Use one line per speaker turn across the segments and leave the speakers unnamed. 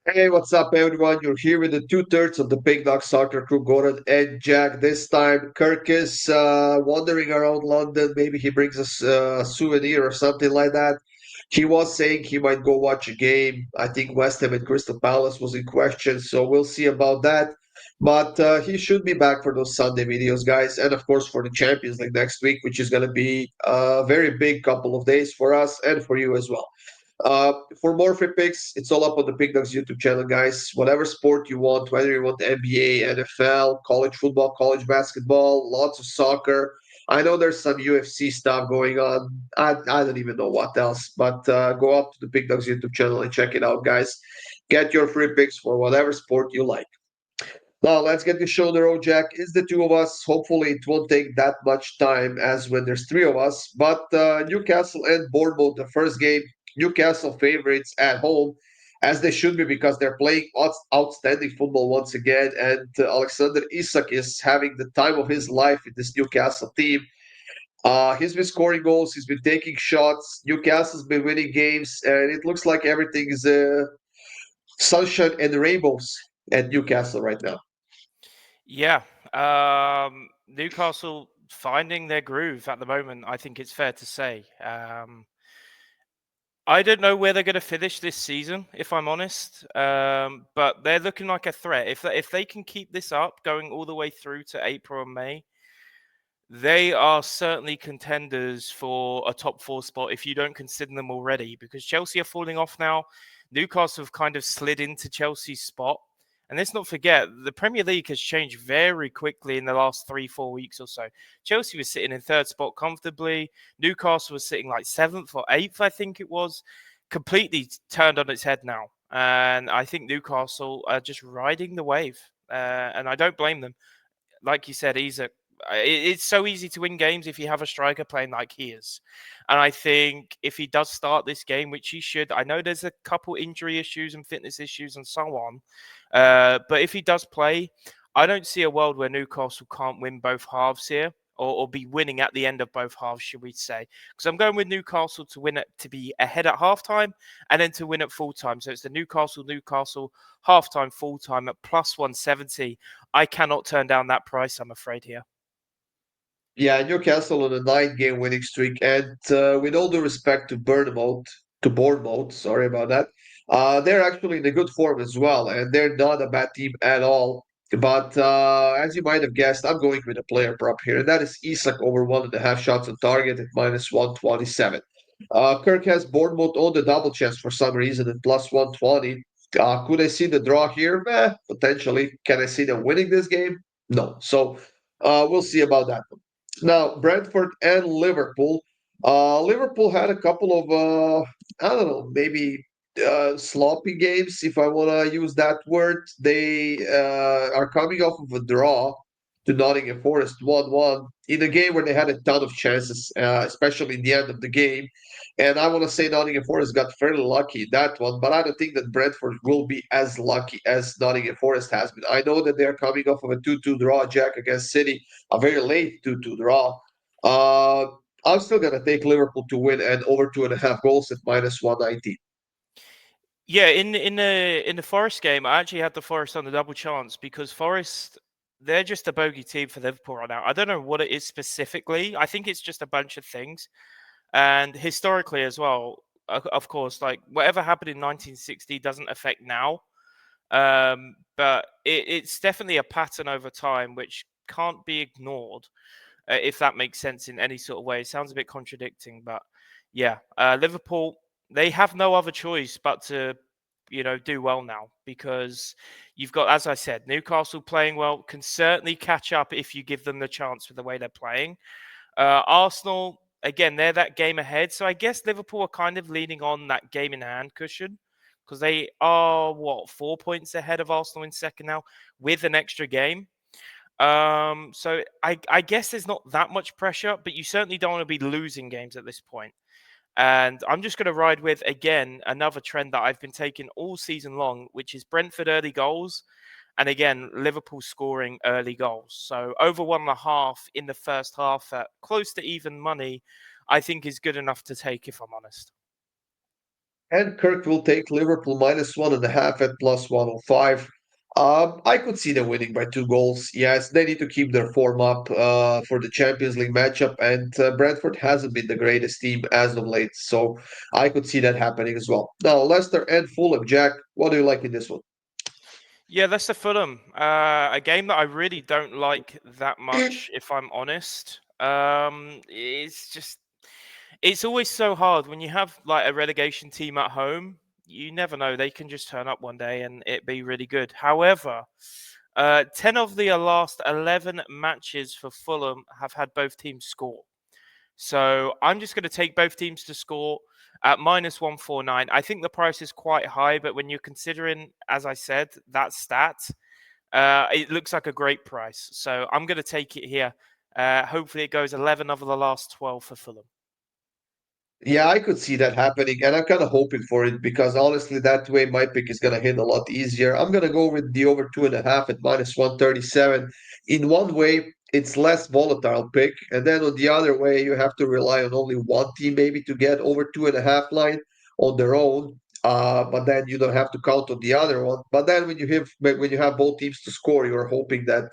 Hey, what's up, everyone? You're here with the two-thirds of the PickDawgz soccer crew, Goran and Jack. This time, Kirk is wandering around London. Maybe he brings us a souvenir or something like that. He was saying he might go watch a game. I think West Ham and Crystal Palace was in question, so we'll see about that. But he should be back for those Sunday videos, guys, and of course for the Champions League next week, which is going to be a very big couple of days for us and for you as well. For more free picks, it's all up on the Pick Dawgz YouTube channel, guys. Whatever sport you want, whether you want NBA, NFL, college football, college basketball, lots of soccer. I know there's some UFC stuff going on. I don't even know what else, but go up to the Pick Dawgz YouTube channel and check it out, guys. Get your free picks for whatever sport you like. Now, let's get the show on the road, Jack. It's the two of us. Hopefully, it won't take that much time as when there's three of us. But Newcastle and Bournemouth, the first game, Newcastle favorites at home, as they should be because they're playing outstanding football once again. And Alexander Isak is having the time of his life in this Newcastle team. He's been scoring goals, he's been taking shots. Newcastle's been winning games, and it looks like everything is sunshine and rainbows at Newcastle right now.
Yeah, Newcastle finding their groove at the moment. I think it's fair to say. I don't know where they're going to finish this season, if I'm honest. But they're looking like a threat. If they can keep this up, going all the way through to April and May, they are certainly contenders for a top four spot. If you don't consider them already, because Chelsea are falling off now, Newcastle have kind of slid into Chelsea's spot. And let's not forget, the Premier League has changed very quickly in the last 3-4 weeks or so. Chelsea was sitting in third spot comfortably. Newcastle was sitting like seventh or eighth, I think it was. Completely turned on its head now. And I think Newcastle are just riding the wave. And I don't blame them. Like you said, it's so easy to win games if you have a striker playing like he is. And I think if he does start this game, which he should, I know there's a couple injury issues and fitness issues and so on. But if he does play, I don't see a world where Newcastle can't win both halves here. Or be winning at the end of both halves, should we say? Because I'm going with Newcastle to win it, to be ahead at halftime and then to win at full time. So it's the Newcastle halftime, full time at plus 170. I cannot turn down that price, I'm afraid, here.
Yeah, Newcastle on a nine-game winning streak, and with all due respect to Bournemouth, sorry about that. They're actually in a good form as well, and they're not a bad team at all. But as you might have guessed, I'm going with a player prop here, and that is Isak over 1.5 shots on target at minus 127. Kirk has Bournemouth on the double chance for some reason at plus 120. Could I see the draw here? Potentially. Can I see them winning this game? No. So we'll see about that. Now, Brentford and Liverpool. Liverpool had a couple of, I don't know, maybe sloppy games, if I want to use that word. They are coming off of a draw to Nottingham Forest 1-1 in a game where they had a ton of chances, especially in the end of the game. And I want to say Nottingham Forest got fairly lucky in that one, but I don't think that Brentford will be as lucky as Nottingham Forest has been. I know that they're coming off of a 2-2 draw, Jack, against City, a very late 2-2 draw. Uh, I'm still going to take Liverpool to win and over 2.5 goals at minus 190.
Yeah, in the Forest game, I actually had the Forest on the double chance because Forest, they're just a bogey team for Liverpool right now. I don't know what it is specifically. I think it's just a bunch of things. And historically as well, of course, like whatever happened in 1960 doesn't affect now. But it's definitely a pattern over time which can't be ignored, if that makes sense in any sort of way. It sounds a bit contradicting, but yeah, Liverpool, they have no other choice but to, do well now because you've got, as I said, Newcastle playing well, can certainly catch up if you give them the chance with the way they're playing. Arsenal, again, they're that game ahead. So I guess Liverpool are kind of leaning on that game in hand cushion because they are, 4 points ahead of Arsenal in second now with an extra game. So I guess there's not that much pressure, but you certainly don't want to be losing games at this point. And I'm just going to ride with, again, another trend that I've been taking all season long, which is Brentford early goals. And again, Liverpool scoring early goals. So over 1.5 in the first half at close to even money, I think is good enough to take, if I'm honest.
And Kirk will take Liverpool -1.5 at +105. I could see them winning by 2 goals. Yes, they need to keep their form up for the Champions League matchup, and Brentford hasn't been the greatest team as of late, so I could see that happening as well. Now, Leicester and Fulham, Jack, what do you like in this one?
Yeah, that's the Fulham. A game that I really don't like that much, if I'm honest. It's always so hard when you have like a relegation team at home. You never know; they can just turn up one day and it be really good. However, 10 of the last 11 matches for Fulham have had both teams score. So I'm just going to take both teams to score at -149. I think the price is quite high, but when you're considering, as I said, that stat, it looks like a great price. So I'm going to take it here. Hopefully, it goes 11 of the last 12 for Fulham.
Yeah, I could see that happening, and I'm kind of hoping for it because honestly, that way my pick is going to hit a lot easier. I'm going to go with the over 2.5 at -137. In one way, it's less volatile pick, and then on the other way, you have to rely on only one team maybe to get over 2.5 line on their own. But then you don't have to count on the other one. But then when you have both teams to score, you're hoping that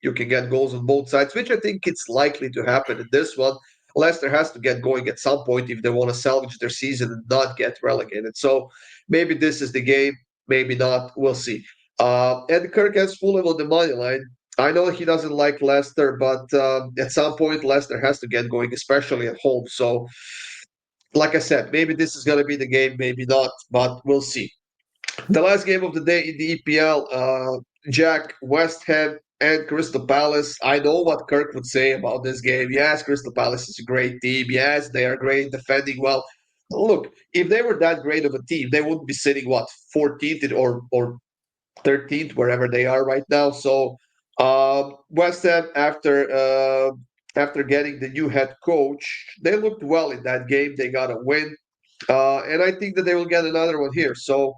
you can get goals on both sides, which I think it's likely to happen in this one. Leicester has to get going at some point if they want to salvage their season and not get relegated. So maybe this is the game, maybe not. We'll see. And Kirk has Fulham on the money line. I know he doesn't like Leicester, but at some point Leicester has to get going, especially at home. So, like I said, maybe this is going to be the game, maybe not, but we'll see. The last game of the day in the EPL, Jack, West Ham and Crystal Palace. I know what Kirk would say about this game. Yes, Crystal Palace is a great team. Yes, they are great defending well. Look, if they were that great of a team, they wouldn't be sitting what 14th or 13th, wherever they are right now. So West Ham, after getting the new head coach, they looked well in that game. They got a win, and I think that they will get another one here. So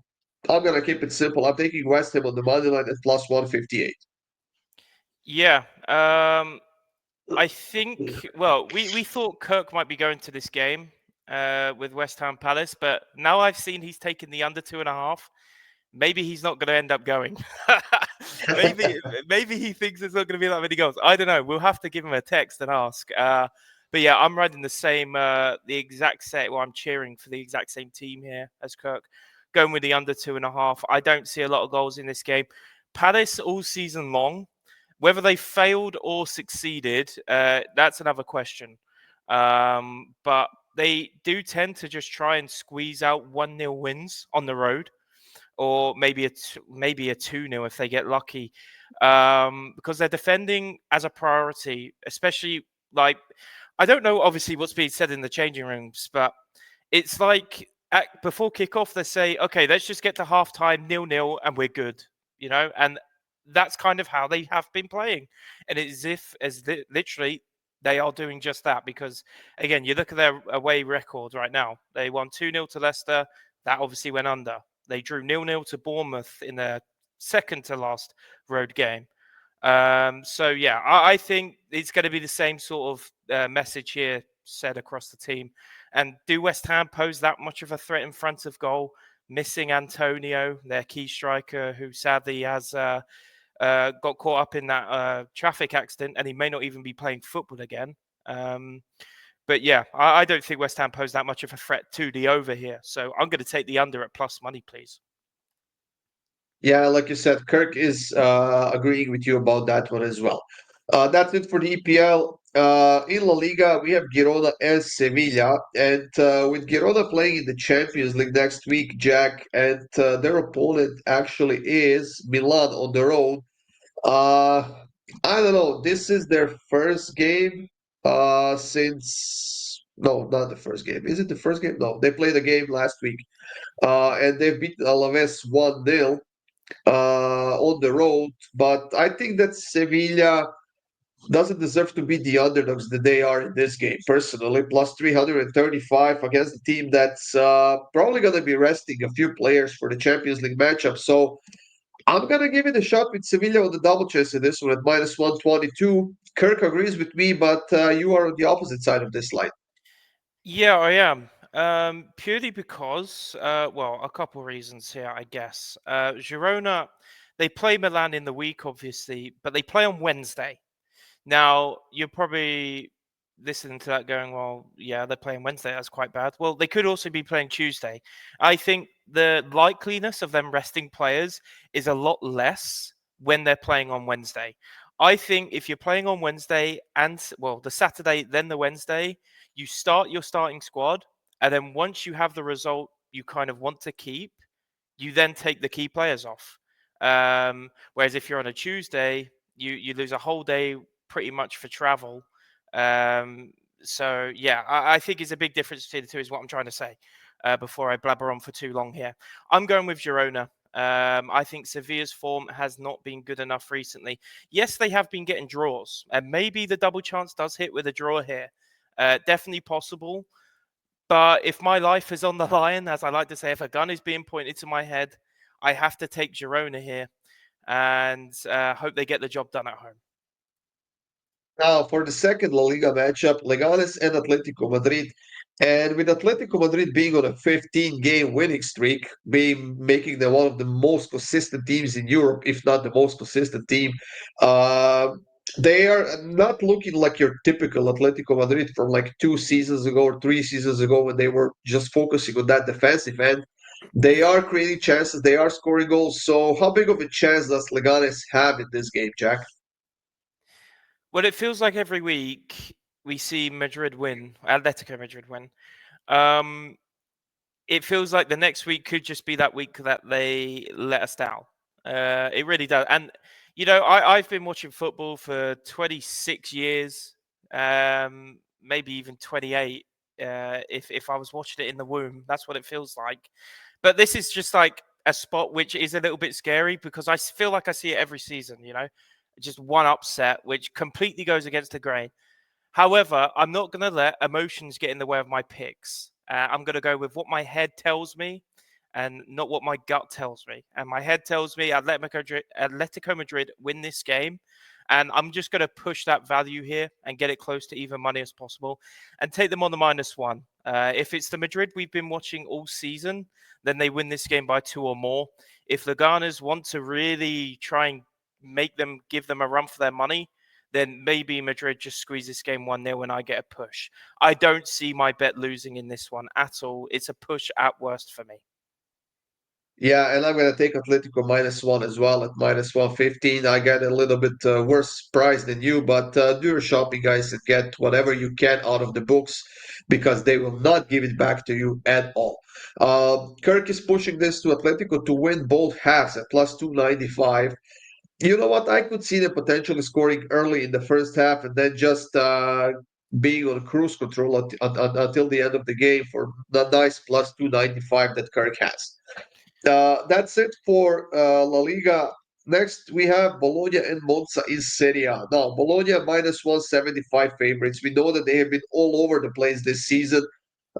I'm gonna keep it simple. I'm taking West Ham on the money line at +158.
Yeah. I think, well, we thought Kirk might be going to this game with West Ham Palace, but now I've seen he's taken the under 2.5. Maybe he's not going to end up going. maybe he thinks there's not going to be that many goals. I don't know. We'll have to give him a text and ask. But yeah, I'm riding the exact same. Well, I'm cheering for the exact same team here as Kirk, going with the under 2.5. I don't see a lot of goals in this game. Palace all season long, whether they failed or succeeded, that's another question. But they do tend to just try and squeeze out 1-0 wins on the road, or maybe a 2-0 if they get lucky, because they're defending as a priority, especially like, I don't know obviously what's being said in the changing rooms, but it's like before kickoff they say, okay, let's just get to halftime 0-0 and we're good, and that's kind of how they have been playing, and it's literally they are doing just that, because again, you look at their away record right now. They won 2-0 to Leicester. That obviously went under. They drew 0-0 to Bournemouth in their second to last road game. So yeah, I think it's going to be the same sort of message here said across the team. And do West Ham pose that much of a threat in front of goal? Missing Antonio, their key striker, who sadly has got caught up in that traffic accident, and he may not even be playing football again. But yeah, I don't think West Ham pose that much of a threat to the over here. So I'm going to take the under at plus money, please.
Yeah, like you said, Kirk is agreeing with you about that one as well. That's it for the EPL. In La Liga, we have Girona and Sevilla. And with Girona playing in the Champions League next week, Jack, and their opponent actually is Milan on the road. Uh, I don't know. This is their first game since. No, not the first game. Is it the first game? No, they played a game last week. And they've beaten Alaves 1-0 on the road. But I think that Sevilla doesn't deserve to be the underdogs that they are in this game, personally. Plus 335 against a team that's probably going to be resting a few players for the Champions League matchup. So I'm going to give it a shot with Sevilla on the double chance in this one at -122. Kirk agrees with me, but you are on the opposite side of this line.
Yeah, I am. Purely because, well, a couple reasons here, I guess. Girona, they play Milan in the week, obviously, but they play on Wednesday. Now, you're probably listening to that going, well, yeah, they're playing Wednesday. That's quite bad. Well, they could also be playing Tuesday. I think the likeliness of them resting players is a lot less when they're playing on Wednesday. I think if you're playing on Wednesday and, well, the Saturday, then the Wednesday, you start your starting squad. And then once you have the result you kind of want to keep, you then take the key players off. Whereas if you're on a Tuesday, you lose a whole day pretty much for travel. So yeah, I think it's a big difference between the two, is what I'm trying to say. Before I blabber on for too long here, I'm going with Girona. I think Sevilla's form has not been good enough recently. Yes, they have been getting draws, and maybe the double chance does hit with a draw here. Definitely possible. But if my life is on the line, as I like to say, if a gun is being pointed to my head, I have to take Girona here and hope they get the job done at home.
Now, for the second La Liga matchup, Leganes and Atletico Madrid. And with Atletico Madrid being on a 15-game winning streak, being making them one of the most consistent teams in Europe, if not the most consistent team, uh, they are not looking like your typical Atletico Madrid from like 2 seasons ago or 3 seasons ago when they were just focusing on that defensive end. They are creating chances, they are scoring goals. So, how big of a chance does Leganes have in this game, Jack?
Well, it feels like every week we see Madrid win, Atletico Madrid win. Um, it feels like the next week could just be that week that they let us down. It really does. And, I've been watching football for 26 years, maybe even 28. If I was watching it in the womb, that's what it feels like. But this is just like a spot which is a little bit scary because I feel like I see it every season, just one upset, which completely goes against the grain. However, I'm not going to let emotions get in the way of my picks. I'm going to go with what my head tells me and not what my gut tells me. And my head tells me Atletico Madrid win this game. And I'm just going to push that value here and get it close to even money as possible and take them on the -1. If it's the Madrid we've been watching all season, then they win this game by 2 or more. If the Leganes want to really try and give them a run for their money, then maybe Madrid just squeeze this game 1-0 and I get a push. I don't see my bet losing in this one at all. It's a push at worst for me.
Yeah, and I'm going to take Atletico -1 as well at -115. I get a little bit worse price than you, but do your shopping, guys, and get whatever you can out of the books because they will not give it back to you at all. Kirk is pushing this to Atletico to win both halves at +295. You know what? I could see them potentially scoring early in the first half and then just being on cruise control until the end of the game for the nice +295 that Kirk has. That's it for La Liga. Next, we have Bologna and Monza in Serie A. Now, Bologna -175 favorites. We know that they have been all over the place this season.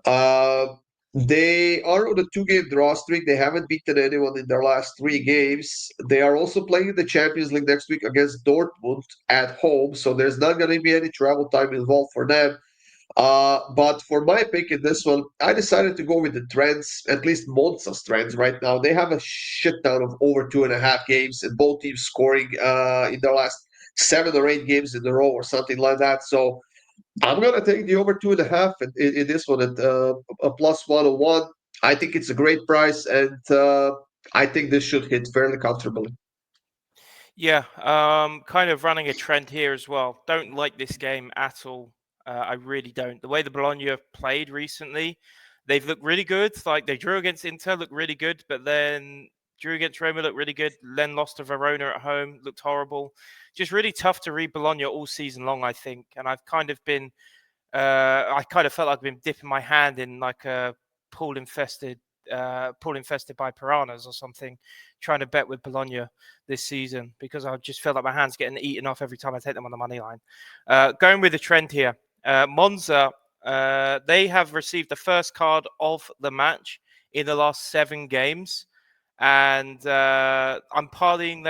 Uh, they are on a 2-game draw streak. They haven't beaten anyone in their last 3 games. They are also playing in the Champions League next week against Dortmund at home, so there's not going to be any travel time involved for them. But for my pick in this one, I decided to go with the trends, at least Monza's trends right now. They have a shit ton of over 2.5 games, and both teams scoring in their last 7 or 8 games in a row or something like that. So I'm gonna take the over 2.5 in this one at a +101. I think it's a great price, and I think this should hit fairly comfortably.
Yeah, kind of running a trend here as well. Don't like this game at all. I really don't. The way the Bologna have played recently, they've looked really good. Like they drew against Inter, looked really good, but then drew against Roma, looked really good. Then lost to Verona at home, looked horrible. Just really tough to read Bologna all season long, I think. And I've kind of been, I kind of felt like I've been dipping my hand in like a pool infested pool infested by piranhas or something, trying to bet with Bologna this season because I just feel like my hand's getting eaten off every time I take them on the money line. Going with the trend here, Monza, they have received the first card of the match in the last 7 games. and I'm parlaying.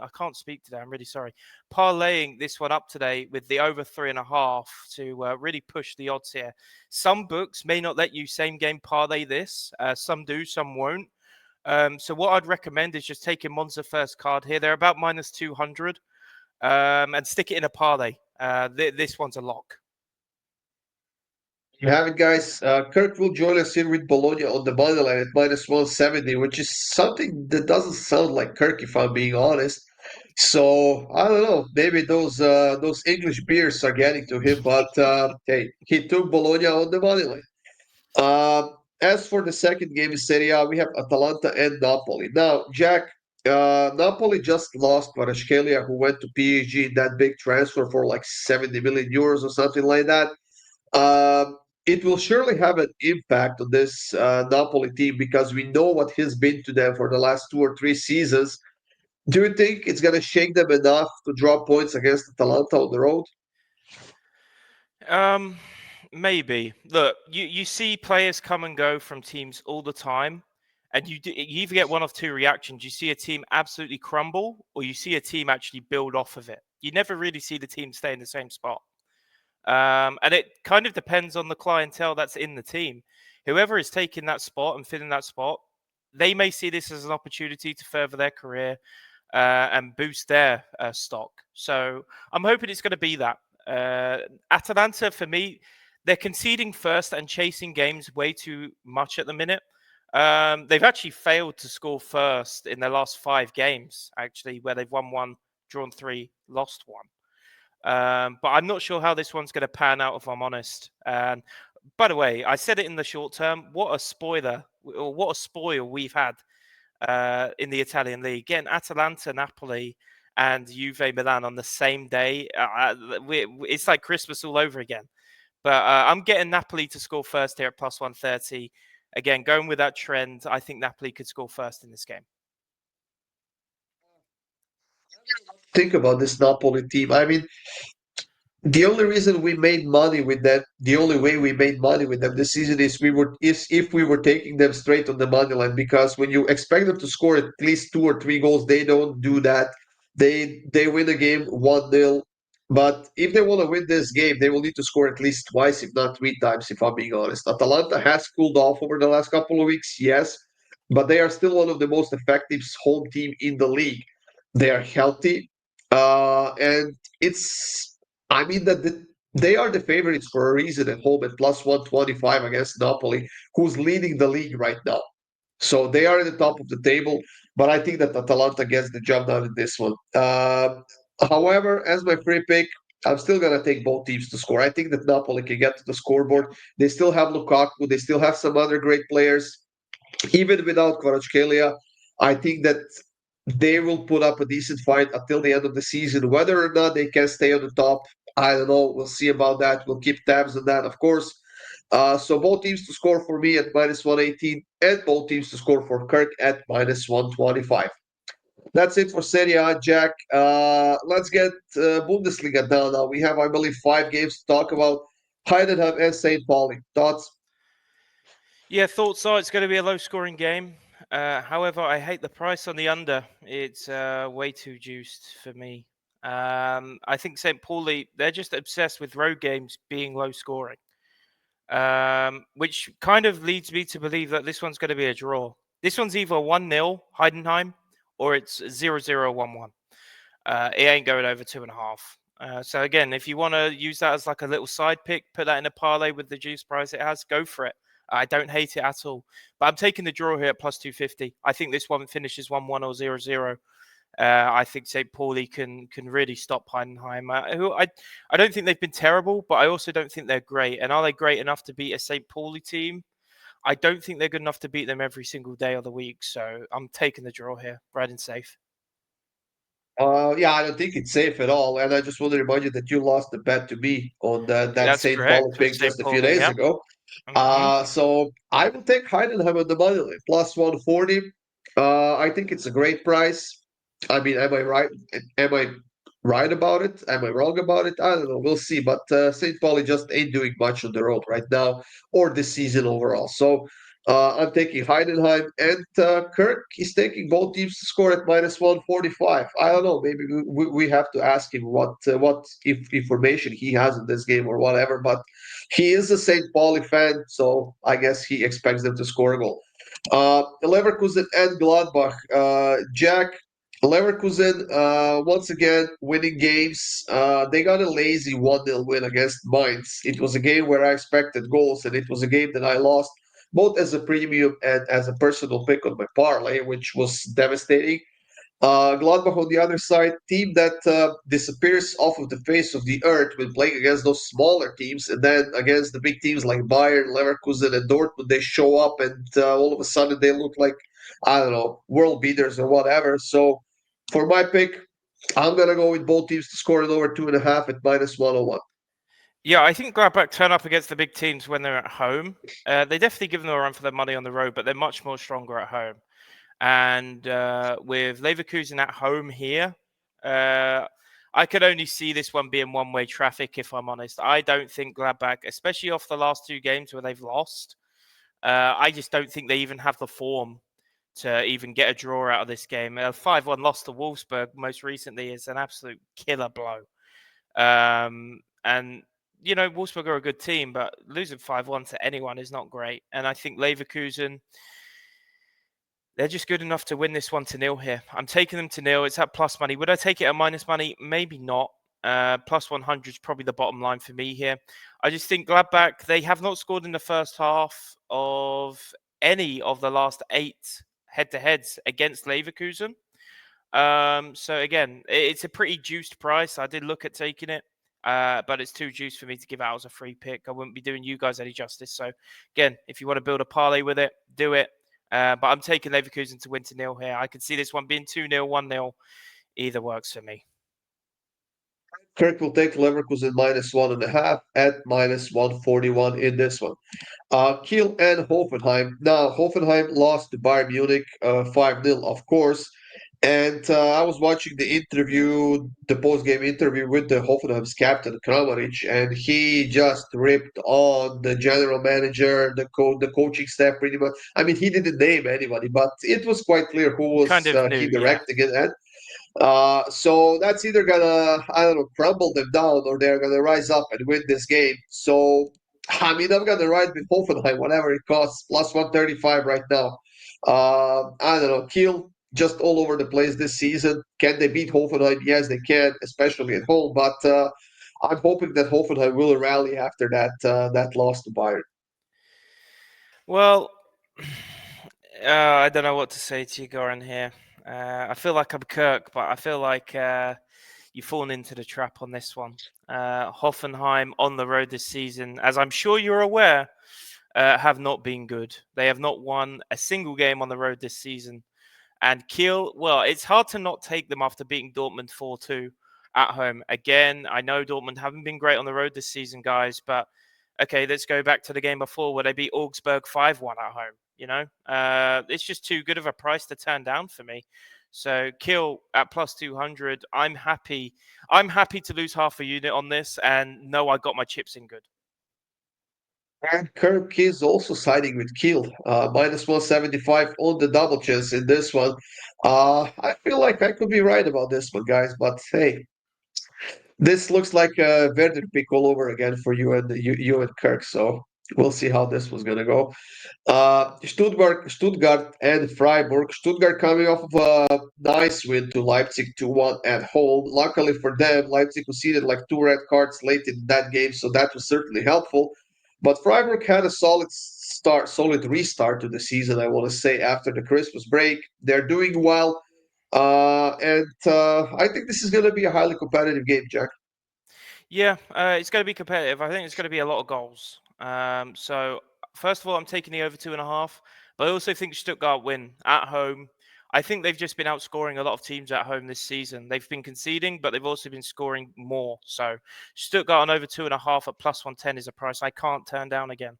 I can't speak today. I'm really sorry. Parlaying this one up today with the over 3.5 to really push the odds here. Some books may not let you same game parlay this. Some do, some won't. So what I'd recommend is just taking Monza first card here. They're about minus 200, and stick it in a parlay. This one's a lock.
You have it, guys. Kirk will join us here with Bologna on the money line at minus 170, which is something that doesn't sound like Kirk, if I'm being honest. So I don't know. Maybe those English beers are getting to him, but hey, he took Bologna on the money line. As for the second game in Serie A, we have Atalanta and Napoli. Now, Jack, Napoli just lost Kvaratskhelia, who went to PSG in that big transfer for like 70 million euros or something like that. Um, it will surely have an impact on this Napoli team because we know what he's been to them for the last 2 or 3 seasons. Do you think it's going to shake them enough to draw points against Atalanta on the road?
Um, Maybe. Look, you see players come and go from teams all the time, and you either get one of two reactions. You see a team absolutely crumble, or you see a team actually build off of it. You never really see the team stay in the same spot. And it kind of depends on the clientele that's in the team. Whoever is taking that spot and filling that spot, they may see this as an opportunity to further their career and boost their stock. So I'm hoping it's going to be that. Atalanta, for me, they're conceding first and chasing games way too much at the minute. They've actually failed to score first in their last 5 games, actually, where they've won one, drawn 3, lost 1. But I'm not sure how this one's going to pan out, if I'm honest. And by the way, I said it in the short term. What a spoil we've had in the Italian league. Getting Atalanta, Napoli, and Juve Milan on the same day. It's like Christmas all over again. But I'm getting Napoli to score first here at plus 130. Again, going with that trend, I think Napoli could score first in this game.
Think about this Napoli team. I mean, the only reason we made money with them, the only way we made money with them this season is if we were taking them straight on the money line. Because when you expect them to score at least 2 or 3 goals, they don't do that. They win a game 1-0. But if they want to win this game, they will need to score at least twice, if not 3 times, if I'm being honest. Atalanta has cooled off over the last couple of weeks, yes, but they are still one of the most effective home team in the league. They are healthy, and it's I mean that they are the favorites for a reason at home at plus 125 against Napoli, who's leading the league right now. So they are at the top of the table, but I think that Atalanta gets the job done in this one. However, as my free pick, I'm still going to take both teams to score. I think that Napoli can get to the scoreboard. They still have Lukaku. They still have some other great players. Even without Kvaratskhelia, I think that they will put up a decent fight until the end of the season. Whether or not they can stay on the top, I don't know. We'll see about that. We'll keep tabs on that, of course. So both teams to score for me at minus 118 and both teams to score for Kirk at minus 125. That's it for Serie A, Jack. Let's get Bundesliga down now. We have, I believe, 5 games to talk about. Heidenheim and St. Pauli. Thoughts?
Yeah, thoughts are it's going to be a low-scoring game. However, I hate the price on the under. It's way too juiced for me. I think St. Pauli, they're just obsessed with road games being low-scoring, which kind of leads me to believe that this one's going to be a draw. This one's either 1-0 Heidenheim or it's 0-0 1-1. It ain't going over 2.5. So again, if you want to use that as like a little side pick, put that in a parlay with the juice price it has, go for it. I don't hate it at all. But I'm taking the draw here at plus 250. I think this one finishes 1-1 or 0-0. I think St. Pauli can really stop Heidenheim, who I don't think they've been terrible, but I also don't think they're great. And are they great enough to beat a St. Pauli team? I don't think they're good enough to beat them every single day of the week. So I'm taking the draw here, right and safe.
Yeah, I don't think it's safe at all. And I just want to remind you that you lost the bet to me on that
That's
St. Pauli
correct with
pick
St.
just a few
Pauli.
days
Yeah.
ago.
Mm-hmm.
So I will take Heidenheim on the money line, plus 140. I think it's a great price. I mean, am I right? Am I right about it? Am I wrong about it? I don't know. We'll see. But St. Pauli just ain't doing much on the road right now or this season overall. So I'm taking Heidenheim, and Kirk is taking both teams to score at minus 145. I don't know. Maybe we have to ask him what if information he has in this game or whatever. But he is a St. Pauli fan, so I guess he expects them to score a goal. Leverkusen and Gladbach. Jack, Leverkusen once again winning games. They got a lazy 1-0 win against Mainz. It was a game where I expected goals, and it was a game that I lost both as a premium and as a personal pick on my parlay, which was devastating. Gladbach on the other side, team that disappears off of the face of the earth when playing against those smaller teams, and then against the big teams like Bayern, Leverkusen, and Dortmund, they show up, and all of a sudden they look like, I don't know, world beaters or whatever. So for my pick, I'm gonna go with both teams to score it over 2.5 at minus 101.
Yeah, I think Gladbach turn up against the big teams when they're at home. They definitely give them a run for their money on the road, but they're much more stronger at home. And with Leverkusen at home here, I could only see this one being one-way traffic, if I'm honest. I don't think Gladbach, especially off the last two games where they've lost, I just don't think they even have the form to even get a draw out of this game. A 5-1 loss to Wolfsburg most recently is an absolute killer blow. And Wolfsburg are a good team, but losing 5-1 to anyone is not great. And I think Leverkusen, they're just good enough to win this 1-0 here. I'm taking them to nil. It's at plus money. Would I take it at minus money? Maybe not. Plus 100 is probably the bottom line for me here. I just think Gladbach, they have not scored in the first half of any of the last 8 head-to-heads against Leverkusen. So again, it's a pretty juiced price. I did look at taking it, but it's too juiced for me to give out as a free pick. I wouldn't be doing you guys any justice. So again, if you want to build a parlay with it, do it. But I'm taking Leverkusen to win to nil here. I could see this one being 2-0, 1-0. Either works for me.
Kirk will take Leverkusen minus 1.5 at minus 141 in this one. Kiel and Hoffenheim. Now, Hoffenheim lost to Bayern Munich 5-0, of course. And I was watching the post-game interview with the Hoffenheim's captain, Kramaric, and he just ripped on the general manager, the coaching staff pretty much. I mean, he didn't name anybody, but it was quite clear who was
Kind of new,
he
yeah.
directing it at. So that's either gonna, I don't know, crumble them down or they're gonna rise up and win this game. So, I mean, I'm gonna ride with Hoffenheim, whatever it costs, plus 135 right now. I don't know, Kiel just all over the place this season. Can they beat Hoffenheim? Yes, they can, especially at home. But I'm hoping that Hoffenheim will rally after that loss to Bayern.
Well, I don't know what to say to you, Goran, here. I feel like I'm Kirk, but I feel like you've fallen into the trap on this one. Hoffenheim on the road this season, as I'm sure you're aware, have not been good. They have not won a single game on the road this season. And Kiel, well, it's hard to not take them after beating Dortmund 4-2 at home. Again, I know Dortmund haven't been great on the road this season, guys, but okay, let's go back to the game before where they beat Augsburg 5-1 at home. It's just too good of a price to turn down for me. So Kiel at plus 200. I'm happy. I'm happy to lose half a unit on this and know I got my chips in good.
And Kirk is also siding with Kiel, minus 175 on the double chance in this one. I feel like I could be right about this one, guys, but hey, this looks like a Werder pick all over again for you and Kirk. So we'll see how this was gonna go. Stuttgart and Freiburg. Stuttgart coming off of a nice win to Leipzig 2-1 at home. Luckily for them, Leipzig conceded like 2 red cards late in that game, so that was certainly helpful. But Freiburg had a solid restart to the season, I want to say, after the Christmas break. They're doing well. And I think this is going to be a highly competitive game, Jack.
Yeah, it's going to be competitive. I think it's going to be a lot of goals. So first of all, I'm taking the over 2.5, but I also think Stuttgart win at home. I think they've just been outscoring a lot of teams at home this season. They've been conceding, but they've also been scoring more. So Stuttgart on over 2.5 at plus 110 is a price I can't turn down again.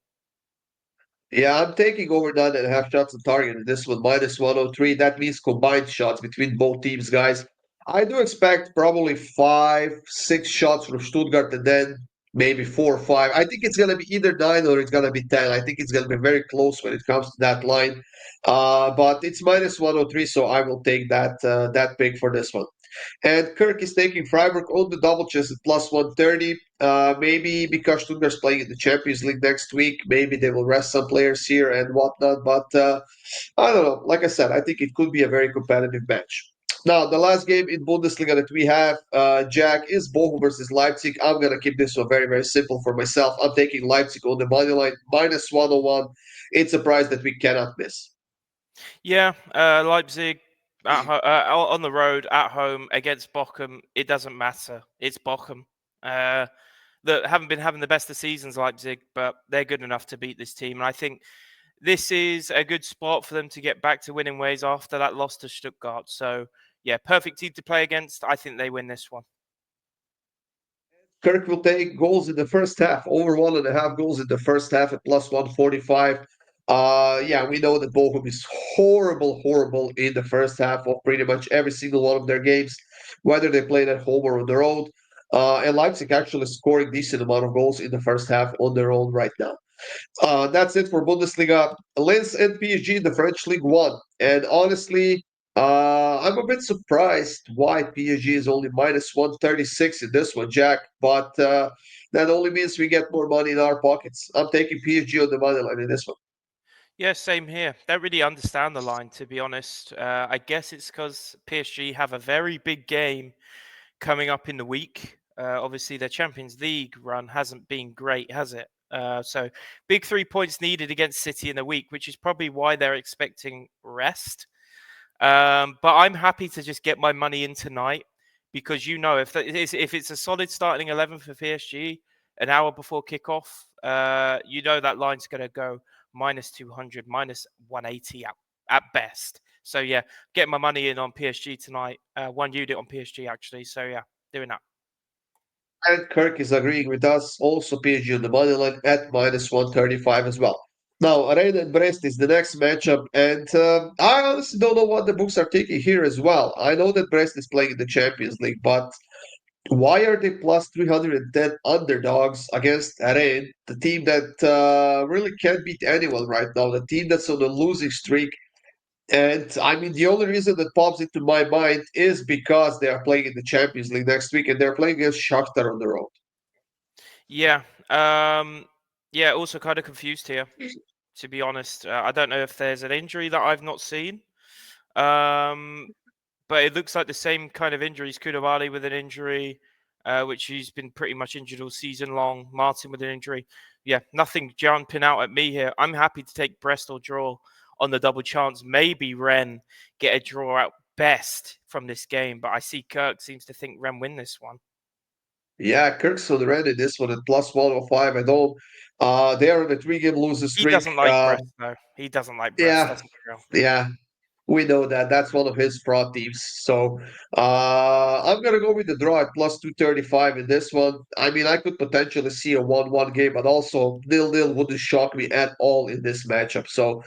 Yeah, I'm taking over 9.5 shots on target. This one minus 103. That means combined shots between both teams, guys. I do expect probably 5, 6 shots from Stuttgart and then maybe 4 or 5. I think it's going to be either 9 or it's going to be 10. I think it's going to be very close when it comes to that line. But it's minus 103, so I will take that pick for this one. And Kirk is taking Freiburg on the double chest at plus 130. Maybe because Stuttgart's playing in the Champions League next week, maybe they will rest some players here and whatnot. But I don't know. Like I said, I think it could be a very competitive match. Now, the last game in Bundesliga that we have, Jack, is Bochum versus Leipzig. I'm going to keep this one very, very simple for myself. I'm taking Leipzig on the money line, minus 101. It's a price that we cannot miss.
Yeah, Leipzig on the road at home against Bochum. It doesn't matter. It's Bochum. That haven't been having the best of seasons, Leipzig, but they're good enough to beat this team. And I think this is a good spot for them to get back to winning ways after that loss to Stuttgart. So, yeah, perfect team to play against. I think they win this one.
Kirk will take goals in the first half, over 1.5 goals in the first half at plus 145. Yeah, we know that Bochum is horrible, horrible in the first half of pretty much every single one of their games, whether they played at home or on the road. And Leipzig actually scoring decent amount of goals in the first half on their own right now. That's it for Bundesliga. Lens and PSG in the French League One. And honestly, I'm a bit surprised why PSG is only minus 136 in this one, Jack. But that only means we get more money in our pockets. I'm taking PSG on the money line in this one.
Yeah, same here. Don't really understand the line, to be honest. I guess it's because PSG have a very big game coming up in the week. Obviously, their Champions League run hasn't been great, has it? So, big 3 points needed against City in the week, which is probably why they're expecting rest. But I'm happy to just get my money in tonight because if it's a solid starting 11 for PSG an hour before kickoff, that line's going to go minus 200, minus 180 at best. So yeah, get my money in on PSG tonight. 1 unit on PSG actually. So yeah, doing that.
And Kirk is agreeing with us. Also, PSG on the money line at minus 135 as well. Now, Rennes and Brest is the next matchup, and I honestly don't know what the books are taking here as well. I know that Brest is playing in the Champions League, but why are they plus 310 underdogs against Rennes, the team that really can't beat anyone right now, the team that's on a losing streak? And I mean, the only reason that pops into my mind is because they are playing in the Champions League next week, and they're playing against Shakhtar on the road.
Yeah. Yeah. Also, kind of confused here, to be honest. I don't know if there's an injury that I've not seen. But it looks like the same kind of injuries. Koulibaly with an injury, which he's been pretty much injured all season long. Martin with an injury. Yeah, nothing jumping out at me here. I'm happy to take Brest or draw on the double chance. Maybe Rennes get a draw out best from this game, but I see Kirk seems to think Rennes win this one.
Yeah, Kirk's on the red in this one at plus 105. I know they are on a 3-game losing streak.
He doesn't like Brest, though. He doesn't like Brest.
Yeah,
That's true.
yeah. We know that. That's one of his fraud teams. So I'm going to go with the draw at plus 235 in this one. I mean, I could potentially see a 1-1 game, but also 0-0 wouldn't shock me at all in this matchup. So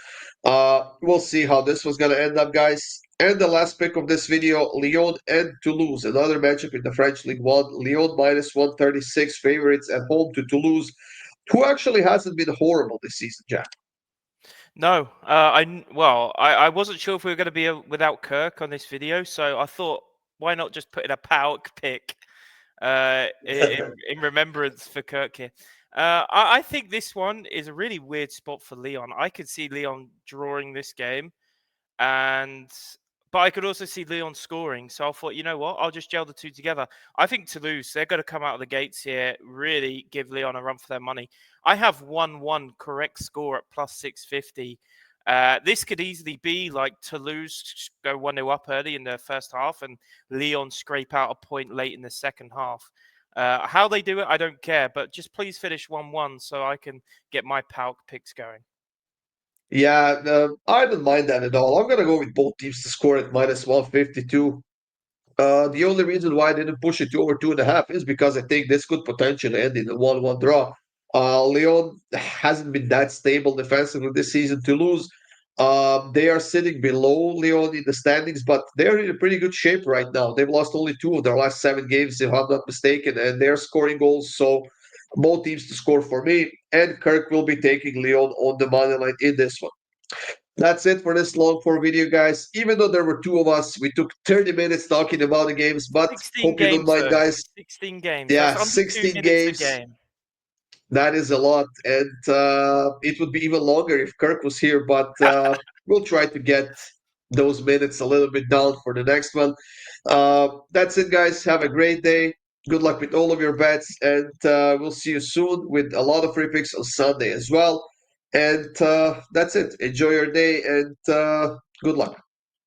we'll see how this was going to end up, guys. And the last pick of this video, Lyon and Toulouse. Another matchup in the French League One. Lyon minus 136 favorites at home to Toulouse, who actually hasn't been horrible this season, Jack.
No, I wasn't sure if we were going to be without Kirk on this video, so I thought, why not just put in a PowerK pick in remembrance for Kirk here. I think this one is a really weird spot for Lyon. I could see Lyon drawing this game, but I could also see Lyon scoring. So I thought, you know what? I'll just gel the two together. I think Toulouse, they're going to come out of the gates here, really give Lyon a run for their money. I have 1-1 correct score at plus 650. This could easily be like Toulouse go 1-0 up early in the first half and Lyon scrape out a point late in the second half. How they do it, I don't care. But just please finish 1-1 so I can get my PowerK picks going.
Yeah, I don't mind that at all. I'm going to go with both teams to score at minus 152. The only reason why I didn't push it to over 2.5 is because I think this could potentially end in a 1-1 draw. Lyon hasn't been that stable defensively this season. Toulouse, they are sitting below Lyon in the standings, but they're in a pretty good shape right now. They've lost only 2 of their last 7 games, if I'm not mistaken, and they're scoring goals. So both teams to score for me, and Kirk will be taking Lyon on the money line in this one. That's it for this long form video, guys. Even though there were two of us, we took 30 minutes talking about the games, but
16
hope you don't
games,
mind,
though.
guys.
16 games.
Yeah,
That's under
16
2 minutes a
games.
game.
That is a lot, and it would be even longer if Kirk was here, but we'll try to get those minutes a little bit down for the next one. That's it, guys. Have a great day. Good luck with all of your bets, and we'll see you soon with a lot of free picks on Sunday as well. And that's it. Enjoy your day, and good luck.